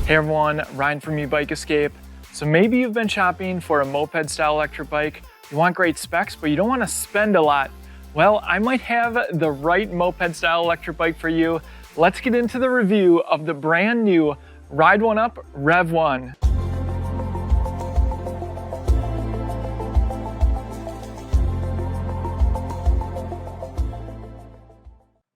Hey everyone, Ryan from Ebike Escape. So maybe you've been shopping for a moped style electric bike. You want great specs, but you don't want to spend a lot. Well, I might have the right moped style electric bike for you. Let's get into the review of the brand new Ride1Up Revv 1.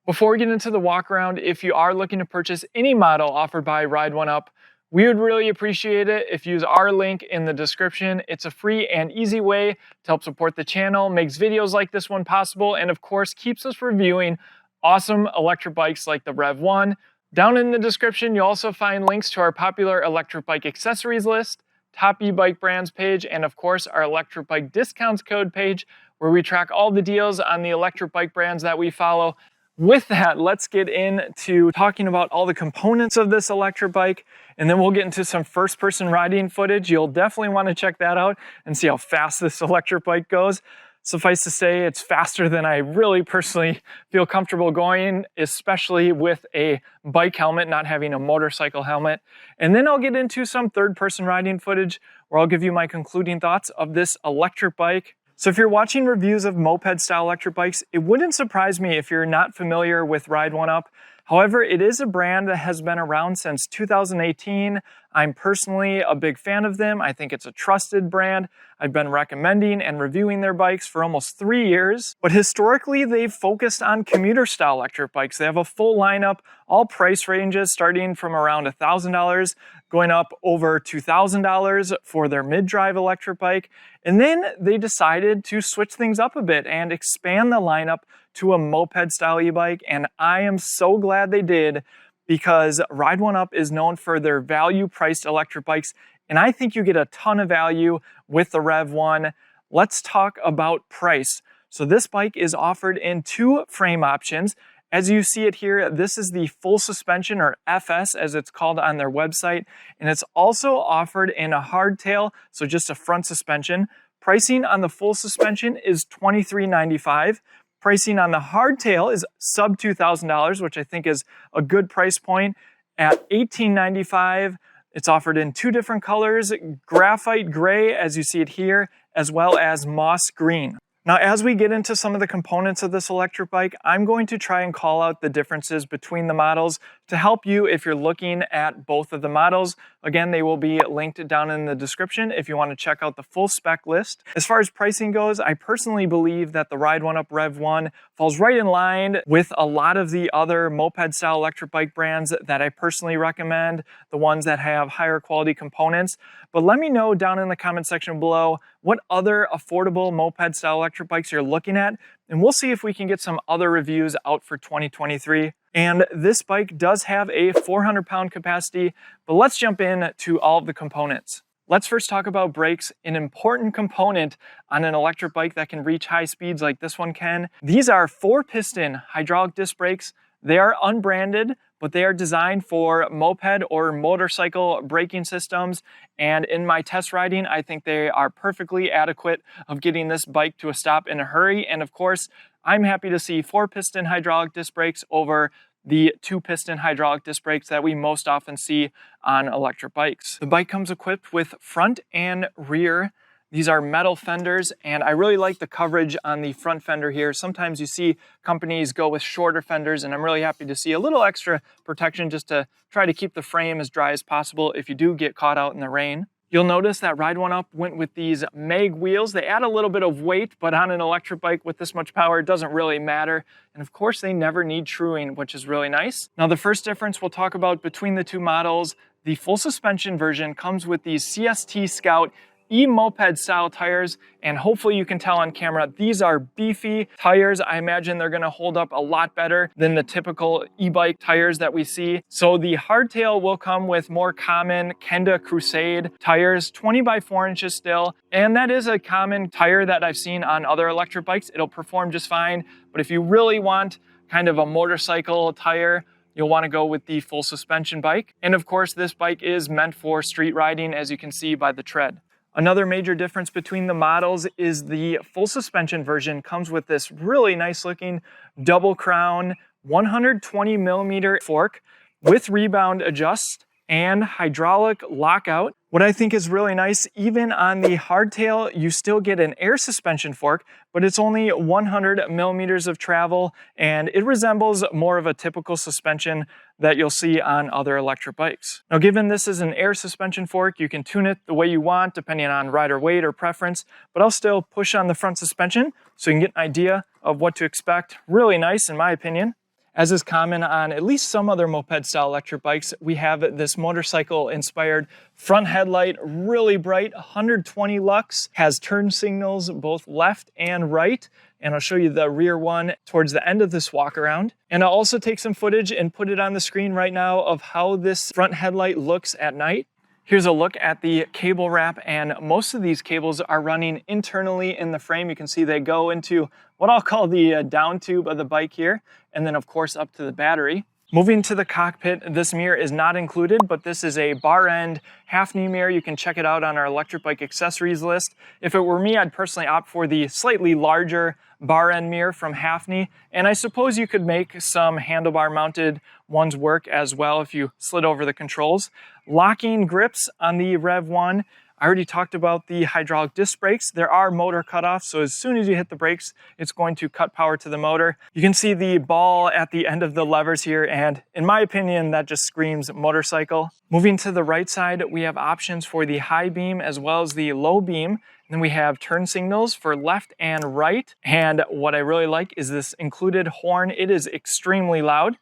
Before we get into the walk around, if you are looking to purchase any model offered by Ride1Up, we would really appreciate it if you use our link in the description. It's a free and easy way to help support the channel, makes videos like this one possible, and of course keeps us reviewing awesome electric bikes like the Revv 1. Down in the description, you'll also find links to our popular electric bike accessories list, top e-bike brands page, and of course our electric bike discounts code page, where we track all the deals on the electric bike brands that we follow. With that, let's get into talking about all the components of this electric bike, and then we'll get into some first-person riding footage. You'll definitely want to check that out and see how fast this electric bike goes. Suffice to say, it's faster than I really personally feel comfortable going, especially with a bike helmet, not having a motorcycle helmet. And then I'll get into some third-person riding footage where I'll give you my concluding thoughts of this electric bike. So if you're watching reviews of moped-style electric bikes, it wouldn't surprise me if you're not familiar with Ride1Up. However, it is a brand that has been around since 2018. I'm personally a big fan of them. I think it's a trusted brand. I've been recommending and reviewing their bikes for almost 3 years. But historically, they've focused on commuter-style electric bikes. They have a full lineup, all price ranges starting from around $1,000, going up over $2,000 for their mid-drive electric bike. And then they decided to switch things up a bit and expand the lineup to a moped-style e-bike, and I am so glad they did, because Ride1Up is known for their value-priced electric bikes, and I think you get a ton of value with the Revv 1. Let's talk about price. So this bike is offered in 2 frame options. As you see it here, this is the full suspension, or FS as it's called on their website, and it's also offered in a hardtail, so just a front suspension. Pricing on the full suspension is $23.95. Pricing on the hardtail is sub $2,000, which I think is a good price point, at $18.95. It's offered in 2 different colors, graphite gray, as you see it here, as well as moss green. Now, as we get into some of the components of this electric bike, I'm going to try and call out the differences between the models to help you if you're looking at both of the models. Again, they will be linked down in the description if you want to check out the full spec list. As far as pricing goes, I personally believe that the Ride1Up Revv 1 falls right in line with a lot of the other moped-style electric bike brands that I personally recommend, the ones that have higher quality components. But let me know down in the comment section below what other affordable moped-style electric bikes you're looking at, and we'll see if we can get some other reviews out for 2023. And this bike does have a 400-pound capacity, but let's jump in to all of the components. Let's first talk about brakes, an important component on an electric bike that can reach high speeds like this one can. These are 4-piston hydraulic disc brakes. They are unbranded, but they are designed for moped or motorcycle braking systems. And in my test riding, I think they are perfectly adequate of getting this bike to a stop in a hurry. And of course, I'm happy to see 4-piston hydraulic disc brakes over the 2-piston hydraulic disc brakes that we most often see on electric bikes. The bike comes equipped with front and rear. These are metal fenders, and I really like the coverage on the front fender here. Sometimes you see companies go with shorter fenders, and I'm really happy to see a little extra protection just to try to keep the frame as dry as possible if you do get caught out in the rain. You'll notice that Ride1Up went with these mag wheels. They add a little bit of weight, but on an electric bike with this much power, it doesn't really matter. And of course, they never need truing, which is really nice. Now, the first difference we'll talk about between the 2 models, the full suspension version comes with these CST Scout e-moped style tires, and hopefully you can tell on camera, these are beefy tires. I imagine they're gonna hold up a lot better than the typical e-bike tires that we see. So the hardtail will come with more common Kenda Crusade tires, 20 by 4 inches still, and that is a common tire that I've seen on other electric bikes. It'll perform just fine, but if you really want kind of a motorcycle tire, you'll want to go with the full suspension bike. And of course, this bike is meant for street riding, as you can see by the tread. Another major difference between the models is the full suspension version comes with this really nice looking double crown 120 millimeter fork with rebound adjust and hydraulic lockout. What I think is really nice, even on the hardtail, you still get an air suspension fork, but it's only 100 millimeters of travel, and it resembles more of a typical suspension that you'll see on other electric bikes. Now, given this is an air suspension fork, you can tune it the way you want, depending on rider weight or preference, but I'll still push on the front suspension so you can get an idea of what to expect. Really nice, in my opinion. As is common on at least some other moped-style electric bikes, we have this motorcycle-inspired front headlight, really bright, 120 lux, has turn signals both left and right, and I'll show you the rear one towards the end of this walk around. And I'll also take some footage and put it on the screen right now of how this front headlight looks at night. Here's a look at the cable wrap, and most of these cables are running internally in the frame. You can see they go into what I'll call the down tube of the bike here, and then of course up to the battery. Moving to the cockpit, this mirror is not included, but this is a bar end half knee mirror. You can check it out on our electric bike accessories list. If it were me, I'd personally opt for the slightly larger bar end mirror from half knee, and I suppose you could make some handlebar mounted ones work as well if you slid over the controls. Locking grips on the Revv 1. I already talked about the hydraulic disc brakes. There are motor cutoffs, so as soon as you hit the brakes, it's going to cut power to the motor. You can see the ball at the end of the levers here, and in my opinion, that just screams motorcycle. Moving to the right side, we have options for the high beam as well as the low beam. And then we have turn signals for left and right. And what I really like is this included horn. It is extremely loud.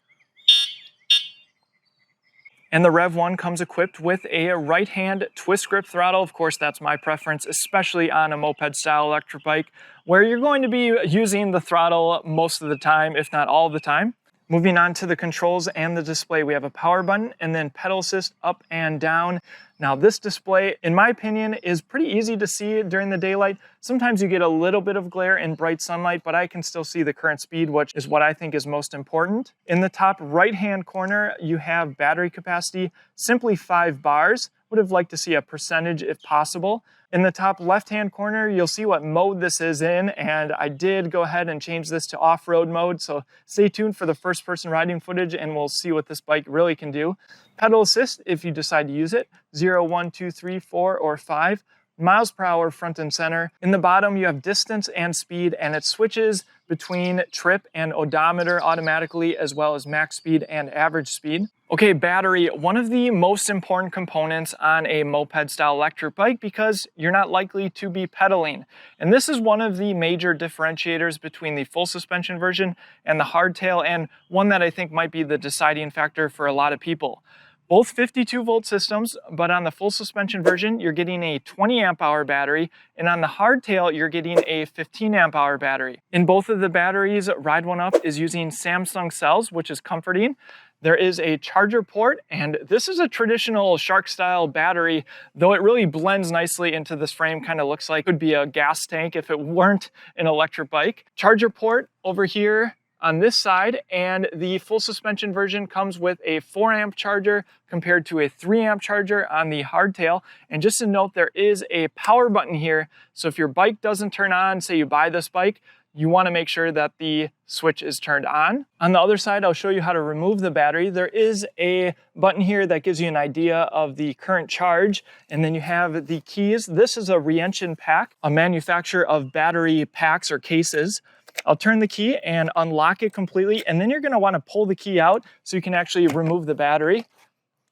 And the Revv 1 comes equipped with a right-hand twist grip throttle. Of course, that's my preference, especially on a moped-style electric bike, where you're going to be using the throttle most of the time, if not all the time. Moving on to the controls and the display, we have a power button and then pedal assist up and down. Now this display, in my opinion, is pretty easy to see during the daylight. Sometimes you get a little bit of glare in bright sunlight, but I can still see the current speed, which is what I think is most important. In the top right-hand corner, you have battery capacity, simply 5 bars. Would have liked to see a percentage if possible. In the top left-hand corner, you'll see what mode this is in, and I did go ahead and change this to off-road mode, so stay tuned for the first-person riding footage and we'll see what this bike really can do. Pedal assist, if you decide to use it, 0, 1, 2, 3, 4, or 5. Miles per hour front and center. In the bottom, you have distance and speed, and it switches between trip and odometer automatically, as well as max speed and average speed. Okay, battery, one of the most important components on a moped-style electric bike because you're not likely to be pedaling. And this is one of the major differentiators between the full suspension version and the hardtail, and one that I think might be the deciding factor for a lot of people. Both 52-volt systems, but on the full suspension version, you're getting a 20 amp hour battery, and on the hardtail, you're getting a 15 amp hour battery. In both of the batteries, Ride1Up is using Samsung cells, which is comforting. There is a charger port, and this is a traditional Shark-style battery, though it really blends nicely into this frame. Kind of looks like it could be a gas tank if it weren't an electric bike. Charger port over here on this side, and the full suspension version comes with a 4 amp charger compared to a 3 amp charger on the hardtail. And just to note, there is a power button here, so if your bike doesn't turn on, say you buy this bike, you want to make sure that the switch is turned on. On the other side, I'll show you how to remove the battery. There is a button here that gives you an idea of the current charge, and then you have the keys. This is a Ride1 pack, a manufacturer of battery packs or cases. I'll turn the key and unlock it completely, and then you're going to want to pull the key out so you can actually remove the battery.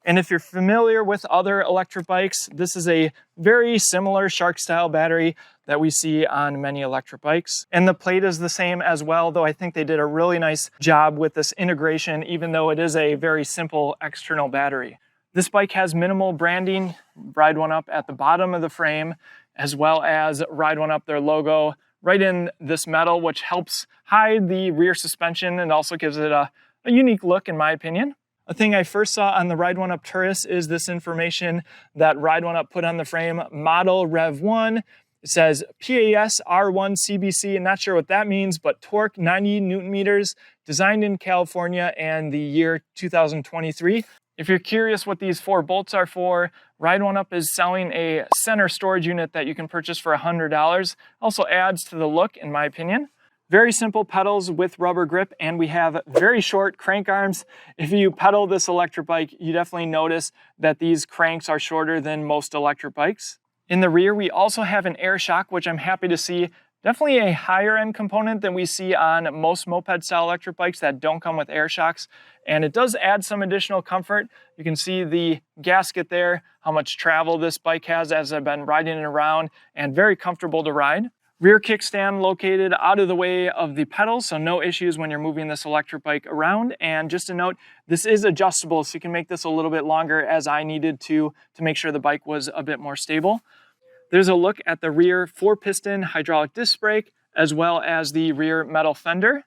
And if you're familiar with other electric bikes, this is a very similar Shark-style battery that we see on many electric bikes. And the plate is the same as well, though I think they did a really nice job with this integration, even though it is a very simple external battery. This bike has minimal branding, Ride1Up at the bottom of the frame, as well as Ride1Up, their logo, right in this metal, which helps hide the rear suspension and also gives it a unique look, in my opinion. A thing I first saw on the Ride1Up Turris is this information that Ride1Up put on the frame, model Revv 1. It says PAS R1 CBC, not sure what that means, but torque 90 Newton meters, designed in California, and the year 2023. If you're curious what these 4 bolts are for, Ride1Up is selling a center storage unit that you can purchase for $100. Also adds to the look, in my opinion. Very simple pedals with rubber grip, and we have very short crank arms. If you pedal this electric bike, you definitely notice that these cranks are shorter than most electric bikes. In the rear, we also have an air shock, which I'm happy to see. Definitely a higher end component than we see on most moped style electric bikes that don't come with air shocks. And it does add some additional comfort. You can see the gasket there, how much travel this bike has as I've been riding it around, and very comfortable to ride. Rear kickstand located out of the way of the pedals, so no issues when you're moving this electric bike around. And just a note, this is adjustable, so you can make this a little bit longer as I needed to make sure the bike was a bit more stable. There's a look at the rear 4-piston hydraulic disc brake, as well as the rear metal fender.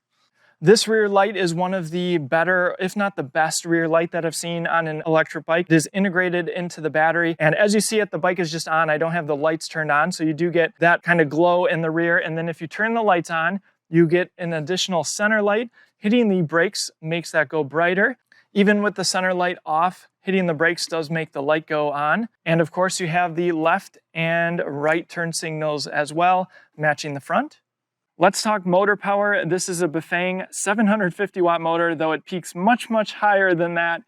This rear light is one of the better, if not the best rear light that I've seen on an electric bike. It is integrated into the battery. And as you see it, the bike is just on. I don't have the lights turned on. So you do get that kind of glow in the rear. And then if you turn the lights on, you get an additional center light. Hitting the brakes makes that go brighter. Even with the center light off, hitting the brakes does make the light go on. And of course you have the left and right turn signals as well, matching the front. Let's talk motor power. This is a Bafang 750 watt motor, though it peaks much, much higher than that.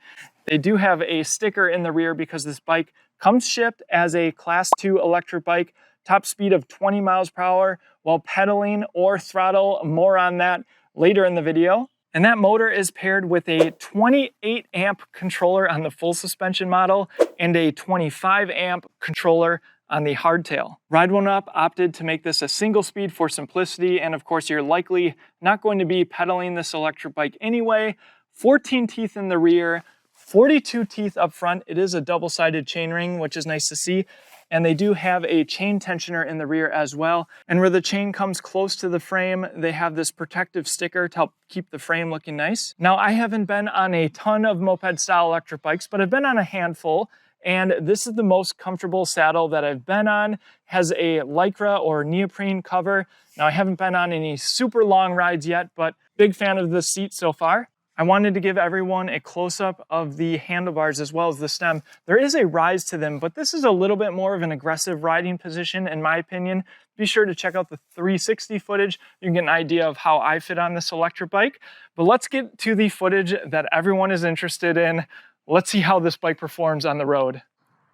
They do have a sticker in the rear because this bike comes shipped as a Class 2 electric bike, top speed of 20 miles per hour while pedaling or throttle. More on that later in the video. And that motor is paired with a 28 amp controller on the full suspension model and a 25 amp controller on the hardtail. Ride1Up opted to make this a single speed for simplicity, and of course you're likely not going to be pedaling this electric bike anyway. 14 teeth in the rear, 42 teeth up front. It is a double-sided chainring, which is nice to see. And they do have a chain tensioner in the rear as well. And where the chain comes close to the frame, they have this protective sticker to help keep the frame looking nice. Now, I haven't been on a ton of moped-style electric bikes, but I've been on a handful. And this is the most comfortable saddle that I've been on. Has a Lycra or neoprene cover. Now, I haven't been on any super long rides yet, but big fan of the seat so far. I wanted to give everyone a close-up of the handlebars as well as the stem. There is a rise to them, but this is a little bit more of an aggressive riding position in my opinion. Be sure to check out the 360 footage. You can get an idea of how I fit on this electric bike. But let's get to the footage that everyone is interested in. Let's see how this bike performs on the road.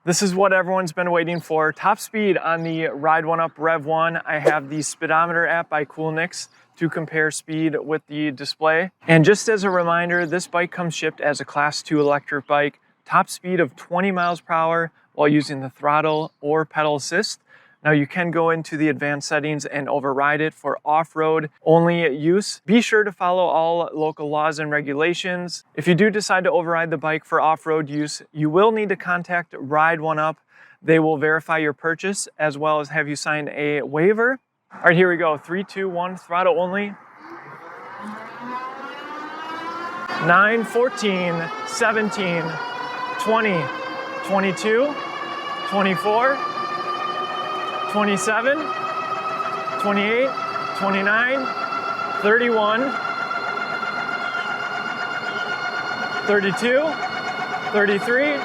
This is what everyone's been waiting for. Top speed on the Ride1Up Revv 1. I have the speedometer app by Coolnix to compare speed with the display. And just as a reminder, this bike comes shipped as a Class 2 electric bike. Top speed of 20 miles per hour while using the throttle or pedal assist. Now you can go into the advanced settings and override it for off-road only use. Be sure to follow all local laws and regulations. If you do decide to override the bike for off-road use, you will need to contact Ride1Up. They will verify your purchase as well as have you sign a waiver. All right, here we go. 3, 2, 1, throttle only. 9, 14, 17, 20, 22, 24, 27, 28, 29, 31, 32, 33.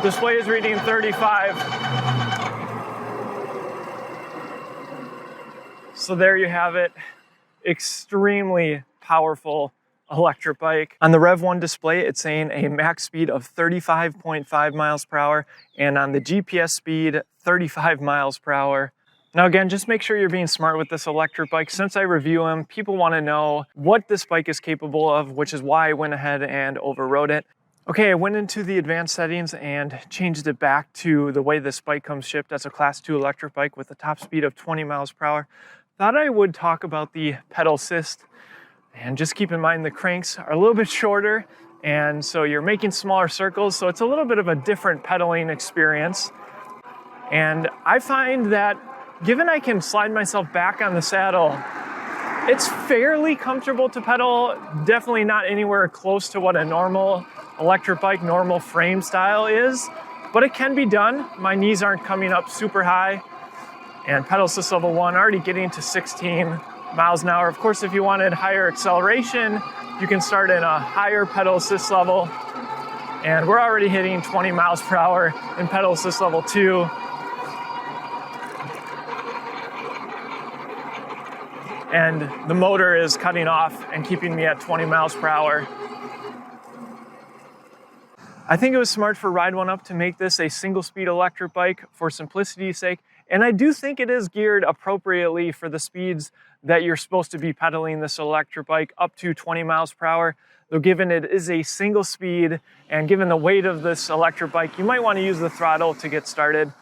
Display is reading 35. So there you have it. Extremely powerful electric bike. On the Revv 1 display, it's saying a max speed of 35.5 miles per hour, and on the GPS speed, 35 miles per hour. Now again, just make sure you're being smart with this electric bike. Since I review them, people want to know what this bike is capable of, which is why I went ahead and overrode it. Okay, I went into the advanced settings and changed it back to the way this bike comes shipped as a Class 2 electric bike with a top speed of 20 miles per hour. Thought I would talk about the pedal assist. And just keep in mind the cranks are a little bit shorter, and so you're making smaller circles, so it's a little bit of a different pedaling experience. And I find that given I can slide myself back on the saddle, it's fairly comfortable to pedal, definitely not anywhere close to what a normal electric bike, normal frame style is, but it can be done. My knees aren't coming up super high, and pedal assist level 1 already getting to 16 miles an hour. Of course, if you wanted higher acceleration, you can start in a higher pedal assist level, and we're already hitting 20 miles per hour in pedal assist level 2. and the motor is cutting off and keeping me at 20 miles per hour. I think it was smart for Ride1Up to make this a single-speed electric bike for simplicity's sake, and I do think it is geared appropriately for the speeds that you're supposed to be pedaling this electric bike, up to 20 miles per hour. Though given it is a single speed and given the weight of this electric bike, you might want to use the throttle to get started.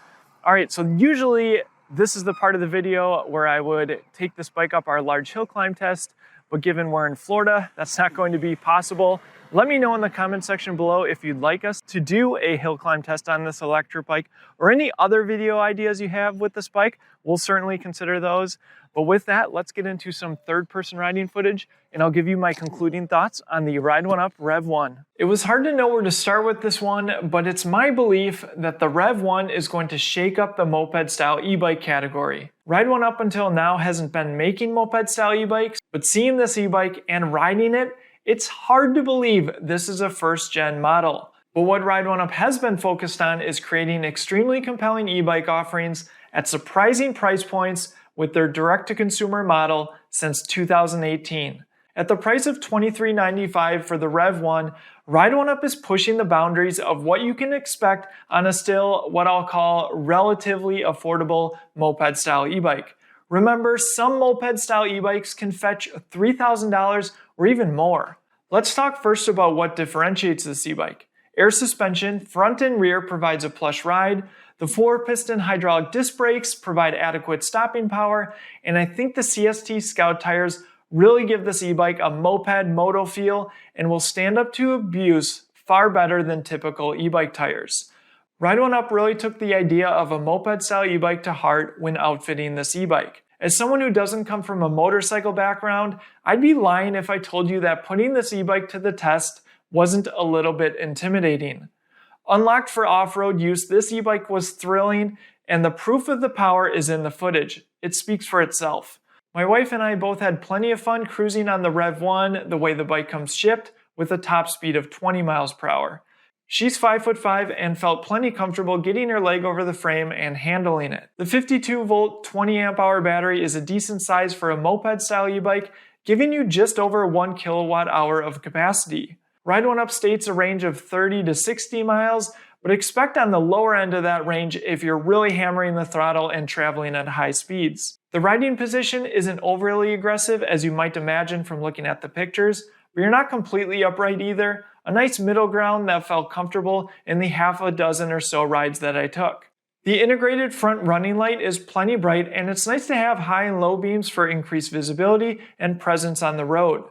All right, so usually this is the part of the video where I would take this bike up our large hill climb test, but given we're in Florida, that's not going to be possible. Let me know in the comment section below if you'd like us to do a hill climb test on this electric bike or any other video ideas you have with this bike. We'll certainly consider those. But with that, let's get into some third-person riding footage, and I'll give you my concluding thoughts on the Ride1Up Revv 1. It was hard to know where to start with this one, but it's my belief that the Revv 1 is going to shake up the moped-style e-bike category. Ride1Up until now hasn't been making moped-style e-bikes, but seeing this e-bike and riding it, it's hard to believe this is a first-gen model. But what Ride1Up has been focused on is creating extremely compelling e-bike offerings at surprising price points with their direct-to-consumer model since 2018. At the price of $23.95 for the Revv 1, Ride1Up is pushing the boundaries of what you can expect on a still what I'll call relatively affordable moped-style e-bike. Remember, some moped-style e-bikes can fetch $3,000 or even more. Let's talk first about what differentiates this e-bike. Air suspension, front and rear, provides a plush ride. The 4-piston hydraulic disc brakes provide adequate stopping power, and I think the CST Scout tires really give this e-bike a moped moto feel and will stand up to abuse far better than typical e-bike tires. Ride1Up really took the idea of a moped-style e-bike to heart when outfitting this e-bike. As someone who doesn't come from a motorcycle background, I'd be lying if I told you that putting this e-bike to the test wasn't a little bit intimidating. Unlocked for off-road use, this e-bike was thrilling, and the proof of the power is in the footage. It speaks for itself. My wife and I both had plenty of fun cruising on the Revv 1 the way the bike comes shipped with a top speed of 20 miles per hour. She's 5'5" and felt plenty comfortable getting her leg over the frame and handling it. The 52-volt 20-amp-hour battery is a decent size for a moped-style e-bike, giving you just over 1 kilowatt-hour of capacity. Ride1Up states a range of 30 to 60 miles, but expect on the lower end of that range if you're really hammering the throttle and traveling at high speeds. The riding position isn't overly aggressive as you might imagine from looking at the pictures, but you're not completely upright either. A nice middle ground that felt comfortable in the half a dozen or so rides that I took. The integrated front running light is plenty bright, and it's nice to have high and low beams for increased visibility and presence on the road.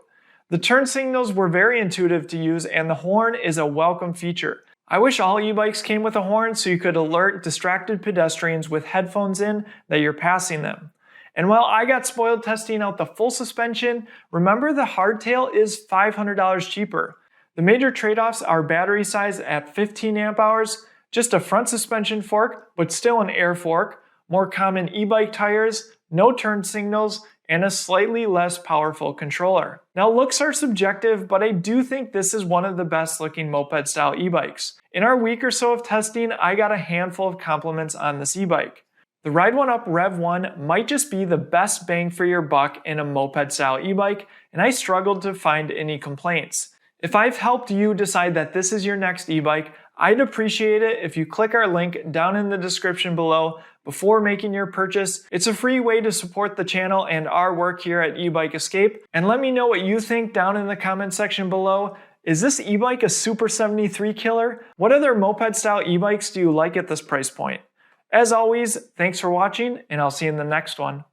The turn signals were very intuitive to use, and the horn is a welcome feature. I wish all e-bikes came with a horn so you could alert distracted pedestrians with headphones in that you're passing them. And while I got spoiled testing out the full suspension, remember the hardtail is $500 cheaper. The major trade-offs are battery size at 15 amp hours, just a front suspension fork, but still an air fork, more common e-bike tires, no turn signals, and a slightly less powerful controller. Now, looks are subjective, but I do think this is one of the best looking moped-style e-bikes. In our week or so of testing, I got a handful of compliments on this e-bike. The Ride1Up Revv 1 might just be the best bang for your buck in a moped-style e-bike, and I struggled to find any complaints. If I've helped you decide that this is your next e-bike, I'd appreciate it if you click our link down in the description below before making your purchase. It's a free way to support the channel and our work here at eBike Escape. And let me know what you think down in the comment section below. Is this e-bike a Super 73 killer? What other moped-style e-bikes do you like at this price point? As always, thanks for watching, and I'll see you in the next one.